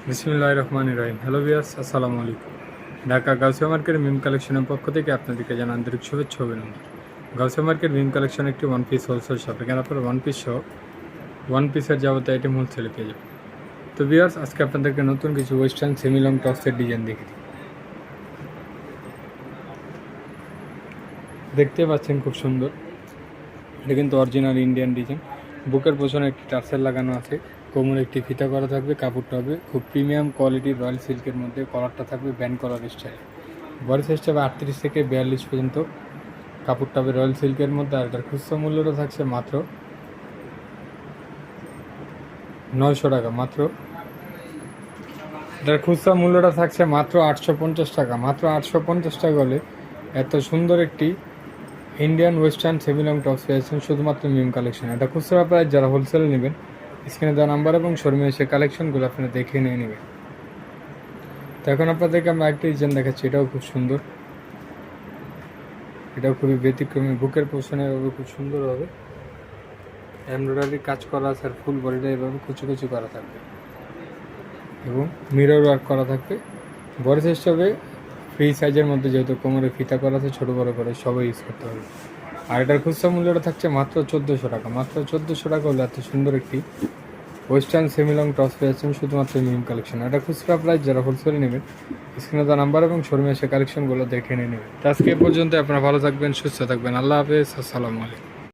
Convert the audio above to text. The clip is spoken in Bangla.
বিসমিল্লাহির রহমানির রহিম। হ্যালো ভিউয়ার্স, আসসালামু আলাইকুম। ঢাকা গাউসিয়া মার্কেট মিম কালেকশনের পক্ষ থেকে আপনাদেরকে জানান আন্তরিক শুভেচ্ছা ও অভিনন্দন। গাউসিয়া মার্কেট মিম কালেকশন একটি ওয়ান পিস হোলসেল শপ। এখানে আপনারা ওয়ান পিস সহ ওয়ান পিসের যাবতীয় আইটেম হোলসেলে পেয়ে যাবেন। তো ভিউয়ার্স, আজকে আপনাদেরকে নতুন কিছু ওয়েস্টার্ন সেমি লং টপসের ডিজাইন দেখে দিই। দেখতে পাচ্ছেন খুব সুন্দর, এটা কিন্তু অরিজিনাল ইন্ডিয়ান ডিজাইন। বুকের পেছনে একটি টার্সেল লাগানো আছে, কোমরে একটি ফিতা করা থাকবে, কাপড়টা হবে খুব প্রিমিয়াম কোয়ালিটির রয়্যাল সিল্কের মধ্যে, কলারটা থাকবে ব্যান্ড কলার স্টাইল। বডি সাইজটা হবে 38 থেকে 42 পর্যন্ত, কাপড়টা হবে রয়্যাল সিল্কের মধ্যে। আর এটার খুচরা মূল্যটা থাকছে মাত্র 900 টাকা। এটার খুচরা মূল্যটা থাকছে মাত্র 850 টাকা। মাত্র 850 টাকা হলে এত সুন্দর একটি Indian western semi long tops পেয়েছেন শুধুমাত্র মিম কালেকশন। এটা খুচরা প্রাইস, যারা হোলসেলে নেবেন স্ক্রিনে দেওয়া নাম্বার এবং শোরুমে এসে কালেকশনগুলো আপনারা দেখে নিয়ে নেবেন। তো এখন আপনাদেরকে আমরা একটা ডিজাইন দেখাচ্ছি, এটাও খুব সুন্দর, এটাও খুবই ব্যতিক্রমী। বুকের পোষণে এভাবে খুব সুন্দর হবে এমব্রয়ডারি কাজ করা আছে, আর ফুল বডিটা এভাবে কুচি কুচি করা থাকবে এবং মিরর ওয়ার্ক করা থাকবে। বডি সাইজটা হবে ফ্রি সাইজের মধ্যে, যেহেতু কোমরে ফিতা করা আছে, ছোটো বড়ো করে সবাই ইউজ করতে হবে। আর এটার খুচরা মূল্যটা থাকছে মাত্র 1400 টাকা। মাত্র 1400 টাকা হলে এত সুন্দর একটি ওয়েস্টার্ন সেমি লং টপস পেয়েছেন শুধুমাত্র মিম কালেকশন। এটা খুচরা প্রাইস, যারা হোলসেলে নেবেন স্ক্রিনে দেওয়া নাম্বার এবং শোরুমে এসে কালেকশনগুলো দেখে নিয়ে নেবেন। আজকে এ পর্যন্ত, আপনারা ভালো থাকবেন, সুস্থ থাকবেন। আল্লাহ হাফেজ, আসসালামু আলাইকুম।